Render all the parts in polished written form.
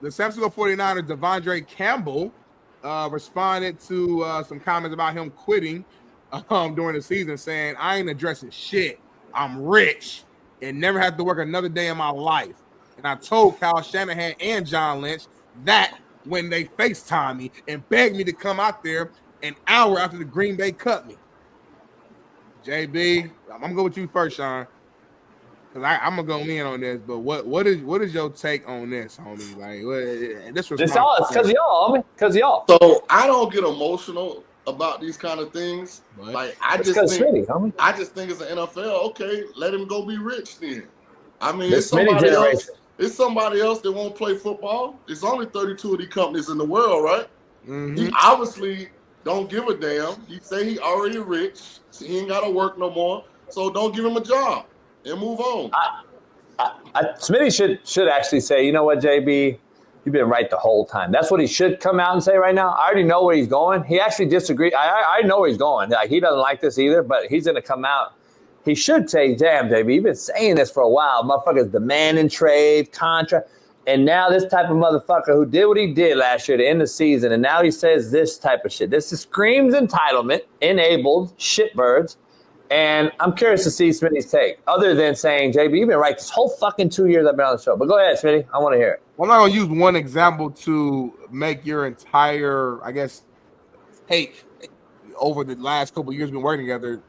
the San Francisco 49ers, Devondre Campbell, responded to some comments about him quitting during the season, saying, I ain't addressing shit. I'm rich and never have to work another day in my life. And I told Kyle Shanahan and John Lynch that when they FaceTime me and begged me to come out there an hour after the Green Bay cut me. JB, I'm going to go with you first, Shaun. Because I'm gonna go in on this, but what is your take on this, homie? Like, this was because y'all, Because y'all. So I don't get emotional about these kind of things. What? Like I just think it's an NFL. Okay, let him go be rich then. I mean, it's somebody else. It's somebody else that won't play football. It's only 32 of these companies in the world, right? Mm-hmm. He obviously don't give a damn. He say he already rich. So he ain't got to work no more. So don't give him a job. And move on. Smitty should actually say, you know what, JB, you've been right the whole time. That's what he should come out and say right now. I already know where he's going. He actually disagreed. I know where he's going. Like, he doesn't like this either, but he's going to come out. He should say, damn, JB, you've been saying this for a while. Motherfuckers demanding trade, contract. And now this type of motherfucker who did what he did last year to end the season, and now he says this type of shit. This screams entitlement, enabled, shitbirds. And I'm curious to see Smitty's take, other than saying, JB, you've been right this whole fucking 2 years I've been on the show. But go ahead, Smitty. I want to hear it. Well, I'm not going to use one example to make your entire, I guess, take over the last couple of years we've been working together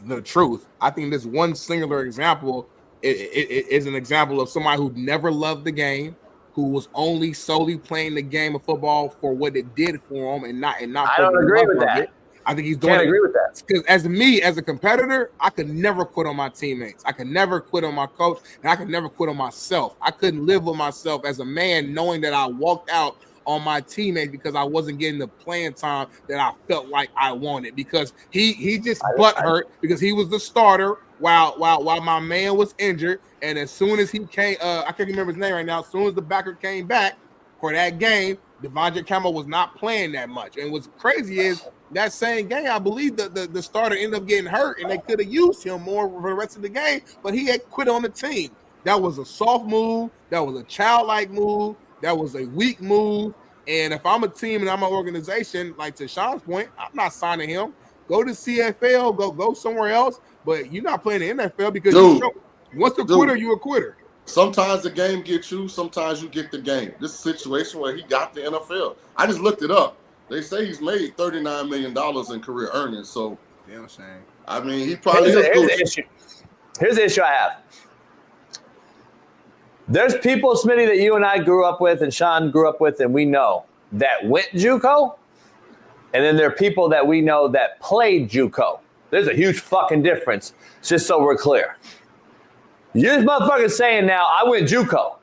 the truth. I think this one singular example is an example of somebody who never loved the game, who was only solely playing the game of football for what it did for him and not. I don't agree with that. I think he's doing Can't agree with that. Because as a competitor, I could never quit on my teammates. I could never quit on my coach, and I could never quit on myself. I couldn't live with myself as a man knowing that I walked out on my teammates because I wasn't getting the playing time that I felt like I wanted. Because he just butt hurt because he was the starter while my man was injured. And as soon as he came, I can't remember his name right now. As soon as the backer came back for that game, Devondre Campbell was not playing that much. And what's crazy is that same game, I believe the starter ended up getting hurt, and they could have used him more for the rest of the game, but he had quit on the team. That was a soft move. That was a childlike move. That was a weak move. And if I'm a team and I'm an organization, like to Shaun's point, I'm not signing him. Go to CFL, go somewhere else, but you're not playing the NFL because once a quitter, you're a quitter. Sometimes the game gets you, sometimes you get the game. This is a situation where he got the NFL. I just looked it up. They say he's made $39 million in career earnings. So, I'm saying. I mean, he probably Here's the issue I have. There's people, Smitty, that you and I grew up with and Shaun grew up with and we know that went JuCo. And then there are people that we know that played JuCo. There's a huge fucking difference, just so we're clear. You're motherfuckers saying now, I went JuCo.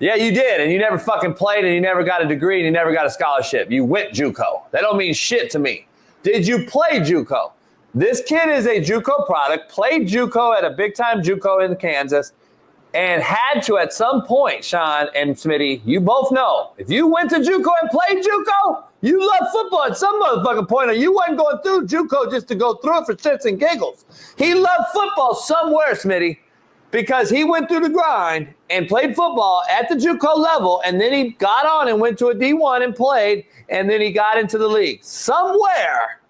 Yeah, you did, and you never fucking played, and you never got a degree, and you never got a scholarship. You went JuCo. That don't mean shit to me. Did you play JuCo? This kid is a JuCo product, played JuCo at a big-time JuCo in Kansas, and had to at some point, Shaun and Smitty, you both know, if you went to JuCo and played JuCo, you love football at some motherfucking point, or you wasn't going through JuCo just to go through it for shits and giggles. He loved football somewhere, Smitty. Because he went through the grind and played football at the JuCo level, and then he got on and went to a D1 and played, and then he got into the league. Somewhere,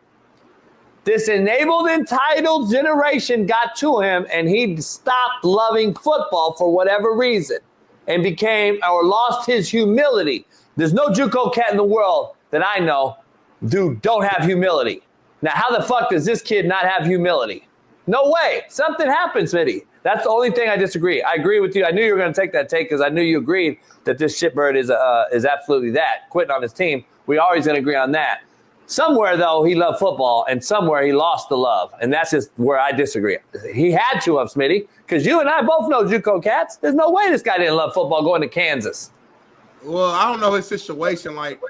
this enabled, entitled generation got to him, and he stopped loving football for whatever reason and became or lost his humility. There's no JuCo cat in the world that I know don't have humility. Now, how the fuck does this kid not have humility? No way. Something happened, Smitty. That's the only thing I disagree. I agree with you. I knew you were going to take that take because I knew you agreed that this shitbird is absolutely that, quitting on his team. We always going to agree on that. Somewhere, though, he loved football, and somewhere he lost the love, and that's just where I disagree. He had to have, Smitty, because you and I both know JuCo cats. There's no way this guy didn't love football going to Kansas. Well, I don't know his situation. Like,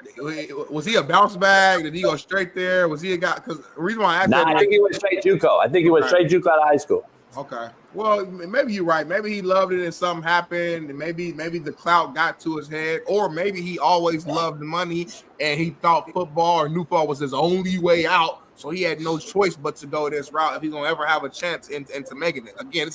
was he a bounce bag? Did he go straight there? Was he a guy? Because the reason why I asked I think he went straight JuCo. I think he went straight JuCo out of high school. Okay. Well, maybe you're right. Maybe he loved it and something happened, and maybe the clout got to his head, or maybe he always loved the money and he thought football or knew football was his only way out, so he had no choice but to go this route if he's gonna ever have a chance into making it. Again,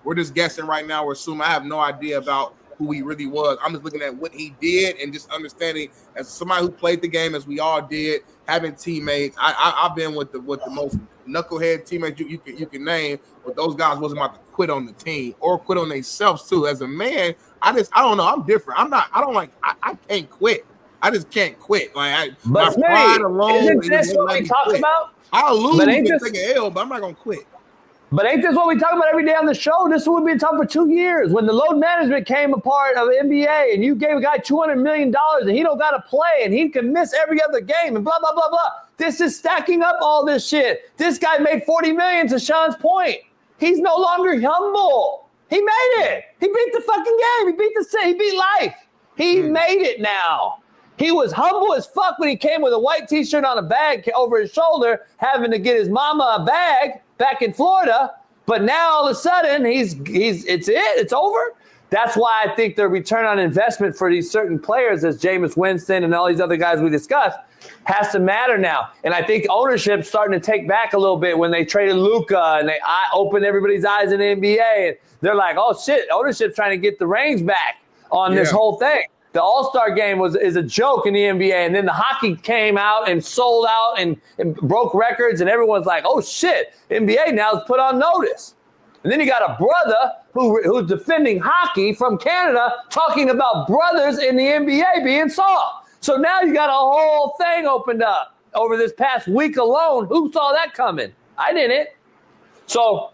we're just guessing right now. We're assuming. I have no idea about who he really was. I'm just looking at what he did and just understanding as somebody who played the game as we all did, having teammates. I've been with the most knucklehead teammates you can name, but those guys wasn't about to quit on the team or quit on themselves too. As a man, I don't know. I'm different. I can't quit. I just can't quit. Like my pride alone. Isn't this what we talk about? I'll lose and take an L, but I'm not gonna quit. But ain't this what we talk about every day on the show? This is what we've been talking for 2 years. When the load management came a part of the NBA and you gave a guy $200 million and he don't got to play and he can miss every other game and blah, blah, blah, blah. This is stacking up all this shit. This guy made $40 million to Shaun's point. He's no longer humble. He made it. He beat the fucking game. He beat life. He made it now. He was humble as fuck when he came with a white T-shirt on a bag over his shoulder, having to get his mama a bag back in Florida. But now all of a sudden it's over. That's why I think the return on investment for these certain players, as Jameis Winston and all these other guys we discussed, has to matter now. And I think ownership's starting to take back a little bit when they traded Luka and they opened everybody's eyes in the NBA. And they're like, oh shit, ownership's trying to get the reins back on this whole thing. The All-Star game is a joke in the NBA, and then the hockey came out and sold out and broke records, and everyone's like, oh, shit, NBA now is put on notice. And then you got a brother who's defending hockey from Canada talking about brothers in the NBA being soft. So now you got a whole thing opened up over this past week alone. Who saw that coming? I didn't. So